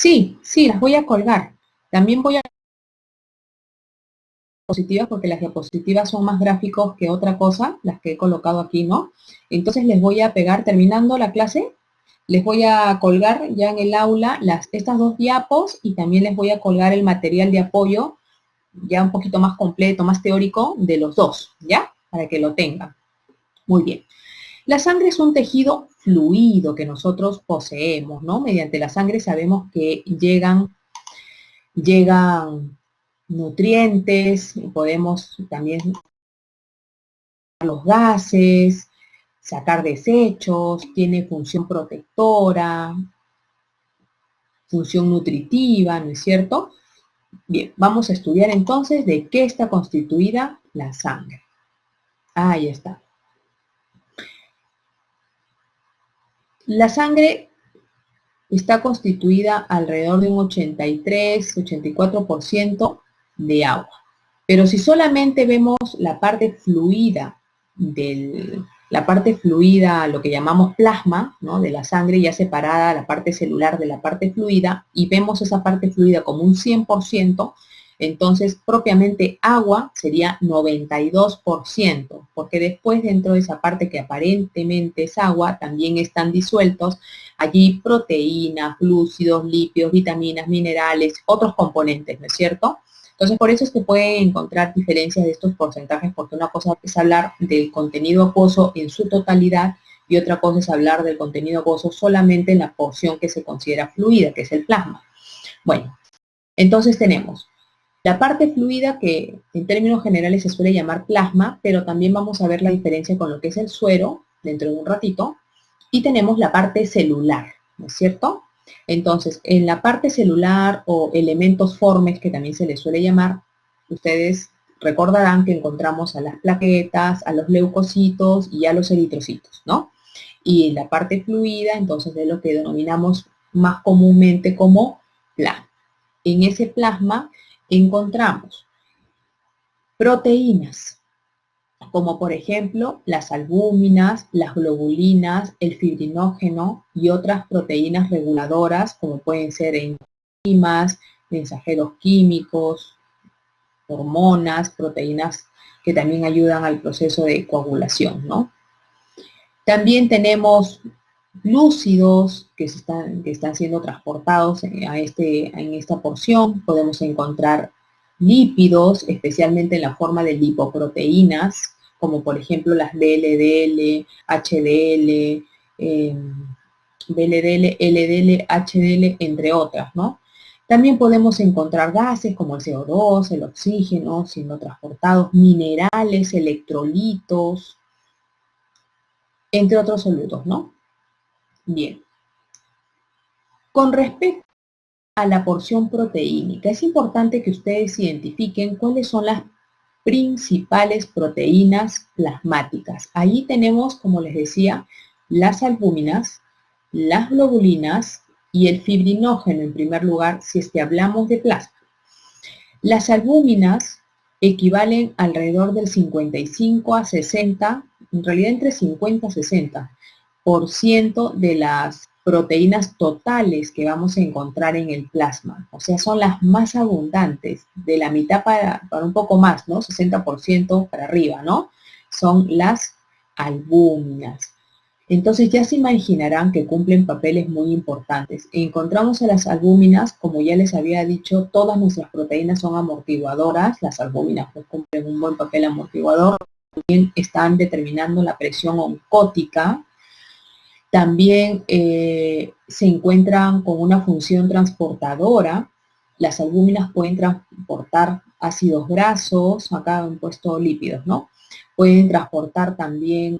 Sí, las voy a colgar. También voy a diapositivas porque las diapositivas son más gráficos que otra cosa, las que he colocado aquí, ¿no? Entonces les voy a pegar, terminando la clase, les voy a colgar ya en el aula estas dos diapos y también les voy a colgar el material de apoyo ya un poquito más completo, más teórico de los dos, ¿ya? Para que lo tengan. Muy bien. La sangre es un tejido fluido que nosotros poseemos, ¿no? Mediante la sangre sabemos que llegan nutrientes, podemos también los gases, sacar desechos, tiene función protectora, función nutritiva, ¿no es cierto? Bien, vamos a estudiar entonces de qué está constituida la sangre. Ahí está. La sangre está constituida alrededor de un 83-84% de agua. Pero si solamente vemos la parte fluida lo que llamamos plasma, ¿no? De la sangre ya separada, la parte celular de la parte fluida, y vemos esa parte fluida como un 100%, entonces propiamente agua sería 92%, porque después dentro de esa parte que aparentemente es agua, también están disueltos allí proteínas, glúcidos, lípidos, vitaminas, minerales, otros componentes, ¿no es cierto? Entonces, por eso es que pueden encontrar diferencias de estos porcentajes, porque una cosa es hablar del contenido acuoso en su totalidad y otra cosa es hablar del contenido acuoso solamente en la porción que se considera fluida, que es el plasma. Bueno, entonces tenemos la parte fluida que en términos generales se suele llamar plasma, pero también vamos a ver la diferencia con lo que es el suero dentro de un ratito. Y tenemos la parte celular, ¿no es cierto? Entonces, en la parte celular o elementos formes, que también se les suele llamar, ustedes recordarán que encontramos a las plaquetas, a los leucocitos y a los eritrocitos, ¿no? Y en la parte fluida, entonces, de lo que denominamos más comúnmente como plasma. En ese plasma encontramos proteínas, como por ejemplo las albúminas, las globulinas, el fibrinógeno y otras proteínas reguladoras, como pueden ser enzimas, mensajeros químicos, hormonas, proteínas que también ayudan al proceso de coagulación, ¿no? También tenemos glúcidos que están siendo transportados en esta porción. Podemos encontrar lípidos, especialmente en la forma de lipoproteínas, como por ejemplo las VLDL, HDL, VLDL, LDL, HDL, entre otras, ¿no? También podemos encontrar gases como el CO2, el oxígeno, siendo transportados, minerales, electrolitos, entre otros solutos, ¿no? Bien. Con respecto a la porción proteínica, es importante que ustedes identifiquen cuáles son las principales proteínas plasmáticas. Allí tenemos, como les decía, las albúminas, las globulinas y el fibrinógeno en primer lugar, si es que hablamos de plasma. Las albúminas equivalen alrededor del 55 a 60, en realidad entre 50 a 60% de las proteínas totales que vamos a encontrar en el plasma. O sea, son las más abundantes, de la mitad para un poco más, ¿no? 60% para arriba, ¿no? Son las albúminas. Entonces ya se imaginarán que cumplen papeles muy importantes. Encontramos a las albúminas, como ya les había dicho, todas nuestras proteínas son amortiguadoras. Las albúminas pues cumplen un buen papel amortiguador. También están determinando la presión oncótica. También se encuentran con una función transportadora. Las albúminas pueden transportar ácidos grasos, acá han puesto lípidos, ¿no? Pueden transportar también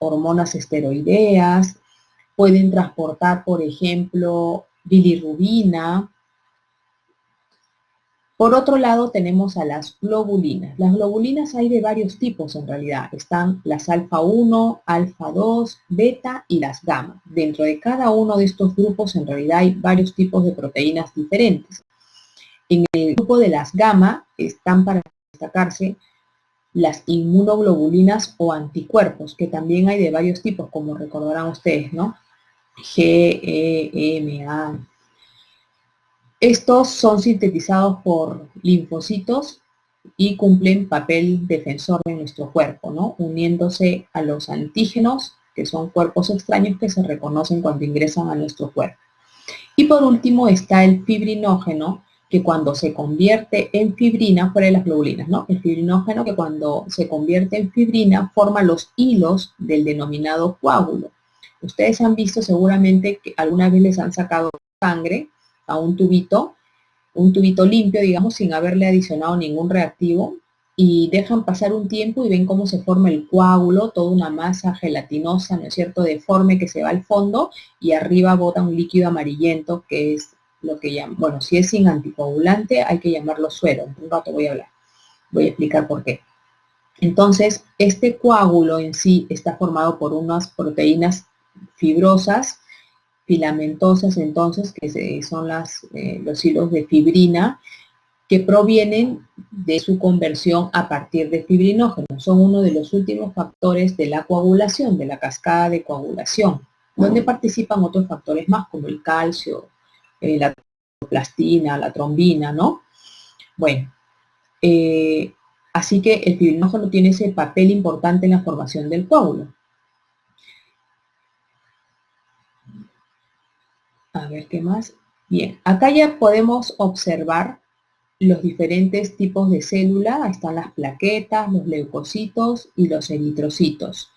hormonas esteroideas, pueden transportar, por ejemplo, bilirrubina. Por otro lado, tenemos a las globulinas. Las globulinas hay de varios tipos en realidad. Están las alfa 1, alfa 2, beta y las gamma. Dentro de cada uno de estos grupos en realidad hay varios tipos de proteínas diferentes. En el grupo de las gamma están, para destacarse, las inmunoglobulinas o anticuerpos, que también hay de varios tipos, como recordarán ustedes, ¿no? G, E, M, A. Estos son sintetizados por linfocitos y cumplen papel defensor de nuestro cuerpo, ¿no? Uniéndose a los antígenos, que son cuerpos extraños que se reconocen cuando ingresan a nuestro cuerpo. Y por último está el fibrinógeno, que cuando se convierte en fibrina, fuera de las globulinas, ¿no? El fibrinógeno que cuando se convierte en fibrina forma los hilos del denominado coágulo. Ustedes han visto seguramente que alguna vez les han sacado sangre a un tubito limpio, digamos, sin haberle adicionado ningún reactivo, y dejan pasar un tiempo y ven cómo se forma el coágulo, toda una masa gelatinosa, ¿no es cierto?, deforme que se va al fondo, y arriba bota un líquido amarillento que es lo que llaman, bueno, si es sin anticoagulante hay que llamarlo suero. En un rato voy a explicar por qué. Entonces, este coágulo en sí está formado por unas proteínas fibrosas, filamentosas, entonces, que son los hilos de fibrina, que provienen de su conversión a partir de fibrinógeno. Son uno de los últimos factores de la coagulación, de la cascada de coagulación, donde participan otros factores más, como el calcio, la plastina, la trombina, ¿no? Bueno, así que el fibrinógeno tiene ese papel importante en la formación del coágulo. A ver, ¿qué más? Bien, acá ya podemos observar los diferentes tipos de célula. Están las plaquetas, los leucocitos y los eritrocitos.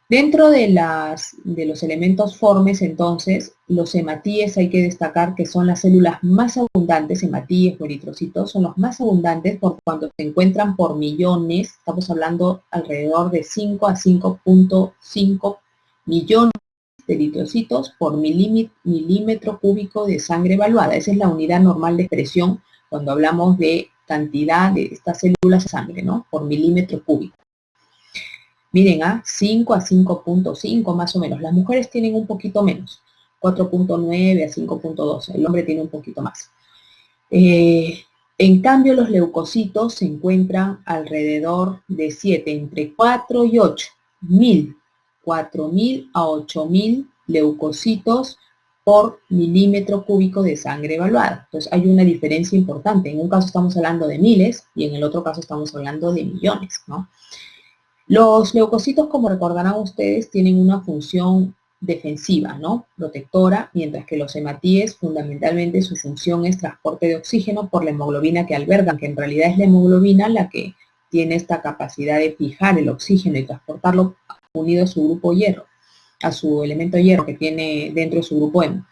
Dentro de los elementos formes, entonces, los hematíes hay que destacar que son las células más abundantes, hematíes o eritrocitos, son los más abundantes por cuando se encuentran por millones. Estamos hablando alrededor de 5 a 5.5 millones de eritrocitos por milímetro cúbico de sangre evaluada. Esa es la unidad normal de expresión cuando hablamos de cantidad de estas células de sangre, ¿no? Por milímetro cúbico. Miren, 5 a 5.5 más o menos. Las mujeres tienen un poquito menos, 4.9 a 5.12. El hombre tiene un poquito más. En cambio, los leucocitos se encuentran alrededor de 7, entre 4 y 8 mil. 4.000 a 8.000 leucocitos por milímetro cúbico de sangre evaluada. Entonces hay una diferencia importante. En un caso estamos hablando de miles y en el otro caso estamos hablando de millones, ¿no? Los leucocitos, como recordarán ustedes, tienen una función defensiva, ¿no? Protectora, mientras que los hematíes, fundamentalmente su función es transporte de oxígeno por la hemoglobina que albergan, que en realidad es la hemoglobina la que tiene esta capacidad de fijar el oxígeno y transportarlo unido a su grupo hierro, a su elemento hierro que tiene dentro de su grupo hemo.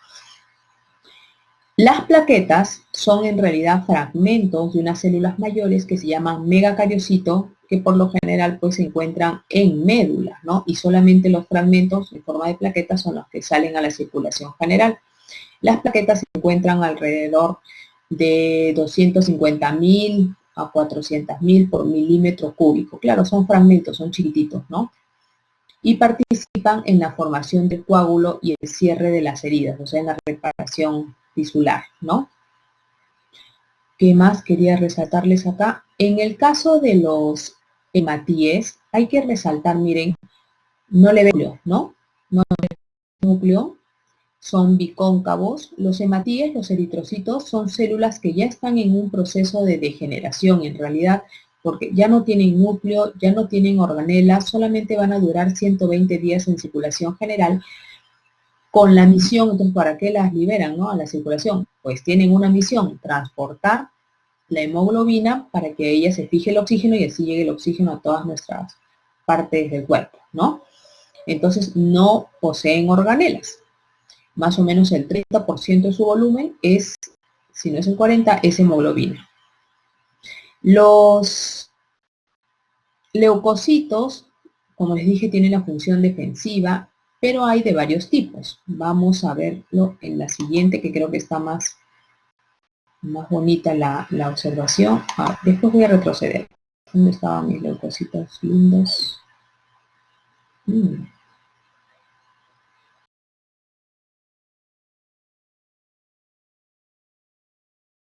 Las plaquetas son en realidad fragmentos de unas células mayores que se llaman megacariocitos, que por lo general pues se encuentran en médula, ¿no? Y solamente los fragmentos en forma de plaquetas son los que salen a la circulación general. Las plaquetas se encuentran alrededor de 250.000 a 400.000 por milímetro cúbico. Claro, son fragmentos, son chiquititos, ¿no? Y participan en la formación del coágulo y el cierre de las heridas, o sea, en la reparación tisular, ¿no? ¿Qué más quería resaltarles acá? En el caso de los hematíes, hay que resaltar, miren, no le ven núcleo, ¿no? No le ven núcleo, son bicóncavos. Los hematíes, los eritrocitos, son células que ya están en un proceso de degeneración, en realidad, porque ya no tienen núcleo, ya no tienen organelas, solamente van a durar 120 días en circulación general, con la misión. Entonces, ¿para qué las liberan, no, a la circulación? Pues tienen una misión, transportar la hemoglobina para que ella se fije el oxígeno y así llegue el oxígeno a todas nuestras partes del cuerpo, ¿no? Entonces, no poseen organelas. Más o menos el 30% de su volumen es, si no es el 40%, es hemoglobina. Los leucocitos, como les dije, tienen la función defensiva, pero hay de varios tipos. Vamos a verlo en la siguiente, que creo que está más bonita la observación. Después voy a retroceder. ¿Dónde estaban mis leucocitos lindos?